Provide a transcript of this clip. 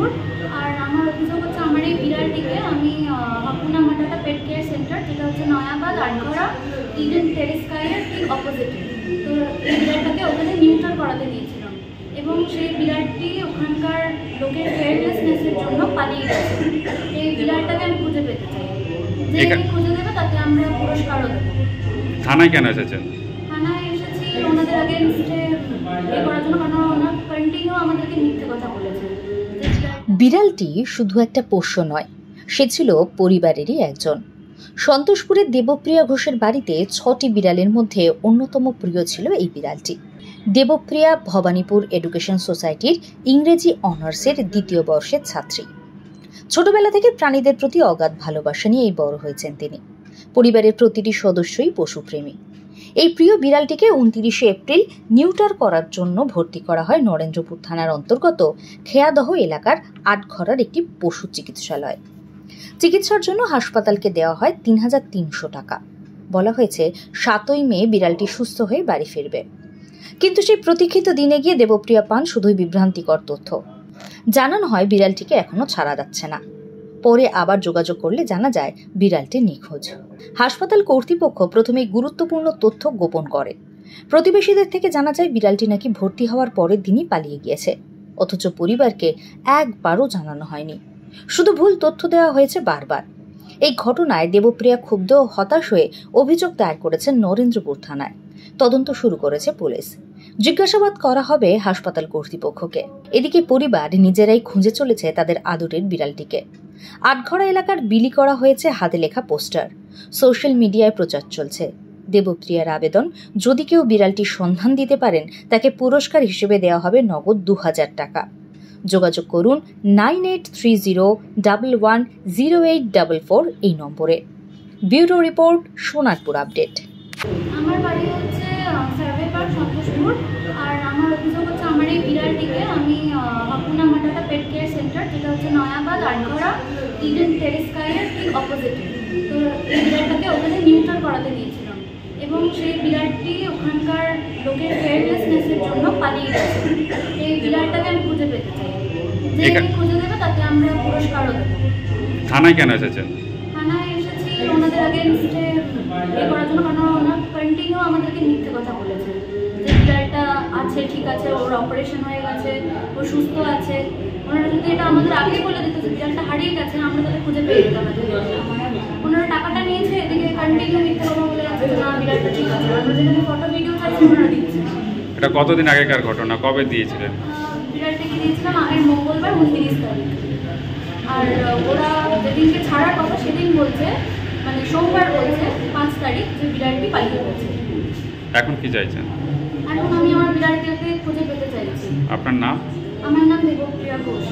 সন্তোষপুর। আর আমার অভিযোগ হচ্ছে আমার এই বিড়ালটিকে আমি হাকুনা মাটাটা পেট কেয়ার সেন্টার, যেটা হচ্ছে নয়াবাদ আটঘরা ইডেন টেরেস্কাইয়ের ঠিক অপোজিটে, তো এই বিড়ালটাকে ওখানে নিউট্রাল করাতে দিয়েছিলাম এবং সেই বিড়ালটি ওখানকার লোকের কেয়ারলেসনেসের জন্য পালিয়ে গেছে। এই বিড়ালটাকে আমি খুঁজে পেতে চাই, যে খুঁজে দেবে তাকে আমরা পুরস্কারও দেবো। থানায় কেন এসেছেন? থানায় এসেছি ওনাদের আগেনস্টে করার জন্য, কারণ ওনার কন্টিনিউ আমাদেরকে মিথ্যে কথা বলেছে। বিড়ালটি শুধু একটা পোষ্য নয়, সে ছিল পরিবারেরই একজন। সন্তোষপুরের দেবপ্রিয়া ঘোষের বাড়িতে 6টি বিড়ালের মধ্যে অন্যতম প্রিয় ছিল এই বিড়ালটি। দেবপ্রিয়া ভবানীপুর এডুকেশন সোসাইটির ইংরেজি অনার্সের 2য় বর্ষের ছাত্রী। ছোটবেলা থেকে প্রাণীদের প্রতি অগাধ ভালোবাসা নিয়েই বড় হয়েছেন তিনি। পরিবারের প্রতিটি সদস্যই পশুপ্রেমী। এই প্রিয় বিড়ালটিকে 29 এপ্রিল নিউটার করার জন্য ভর্তি করা হয় নরেন্দ্রপুর থানার অন্তর্গত খেয়াদহ এলাকার আটঘরার একটি পশু চিকিৎসালয়। চিকিৎসার জন্য হাসপাতালকে দেওয়া হয় 3,300 টাকা। বলা হয়েছে 7ই মে বিড়ালটি সুস্থ হয়ে বাড়ি ফিরবে। কিন্তু সেই প্রতীক্ষিত দিনে গিয়ে দেবপ্রিয়া পান শুধুই বিভ্রান্তিকর তথ্য। জানানো হয় বিড়ালটিকে এখনো ছাড়া যাচ্ছে না। পরে আবার যোগাযোগ করলে জানা যায় বিড়ালটি নিখোঁজ। হাসপাতাল কর্তৃপক্ষ প্রথমে গুরুত্বপূর্ণ তথ্য গোপন করে। প্রতিবেশীদের থেকে জানা যায় বিড়ালটি নাকি ভর্তি হওয়ার পরের দিনই পালিয়ে গিয়েছে, অথচ পরিবারকে একবারও জানানো হয়নি। শুধু ভুল তথ্য দেওয়া হয়েছে বারবার। এই ঘটনায় দেবপ্রিয়া ক্ষুব্ধ ও হতাশ হয়ে অভিযোগ দায়ের করেছেন নরেন্দ্রপুর থানায়। তদন্ত শুরু করেছে পুলিশ। জিজ্ঞাসাবাদ করা হবে হাসপাতাল কর্তৃপক্ষকে। এদিকে পরিবার নিজেরাই খুঁজে চলেছে তাদের আদরের বিড়ালটিকে। আটঘরা এলাকার বিলি করা হয়েছে হাতে লেখা পোস্টার। সোশ্যাল মিডিয়ায় প্রচার চলছে। দেবপ্রিয়ার আবেদন, যদি কেউ বিড়ালটির সন্ধান দিতে পারেন তাকে পুরস্কার হিসেবে দেওয়া হবে নগদ 2,000 টাকা। যোগাযোগ করুন 9830110844 এই নম্বরে। Bureau report, Sonarpur update. আমার বাড়ি হচ্ছে সার্ভে পার্ক সন্তোষপুর। আর আমার অভিযোগ হচ্ছে আমার এই বিড়ালটিকে আমি হাকুনা মাটাটা পেট কেয়ার সেন্টার, যেটা হচ্ছে নয়াবাদ আটঘরা ইডেন টেরেস্কাইয়ের ঠিক অপোজিটে, তো এই বিড়ালটাকে ওখানে নিউট্রাল করাতে দিয়েছিলাম এবং সেই বিড়ালটি ওখানকার লোকের কেয়ারলেসনেসের জন্য পালিয়ে গেছে। এই বিড়ালটাকে আমি খুঁজে পেতে চাই, যে খুঁজে দেবে তাকে আমরা পুরস্কারও দেবো। থানায় কেন এসেছেন? থানায় এসেছি ওনাদের আগেনস্টে করার জন্য, কারণ ওনার কন্টিনিউ আমাদেরকে মিথ্যে কথা বলেছে যে বিড়ালটা আছে, ঠিক আছে, ওর অপারেশন হয়ে গেছে, ও সুস্থ আছে। ওনারা যদি এটা আমাদের আগেই বলে দিত যে বিড়ালটা হারিয়ে গেছে, আমরা তাহলে খুঁজে পেয়ে যেতাম। ওনারা টাকাটা নিয়েছে, এদিকে কন্টিনিউ মিথ্যে কথা বলে যাচ্ছে যে না বিড়ালটা ঠিক আছে। আমরা যেখানে ফটো ভিডিও চাইছি ওনারা দিচ্ছে। এটা কতদিন আগেকার ঘটনা? কবে দিয়েছিলেন? বিড়ালটাকে দিয়েছিলাম আগের মঙ্গলবার 29 তারিখ। আর ওরা যেদিনকে ছাড়ার কথা সেদিন বলছে, মানে সোমবার বলছে 5 তারিখ, যে বিড়ালটি পালিয়ে গেছে। এখন কি চাইছেন? এখন আমি আমার বিড়ালটাকে খুঁজে পেতে চাইছি। আপনার নাম? আমার নাম দেবপ্রিয়া ঘোষ।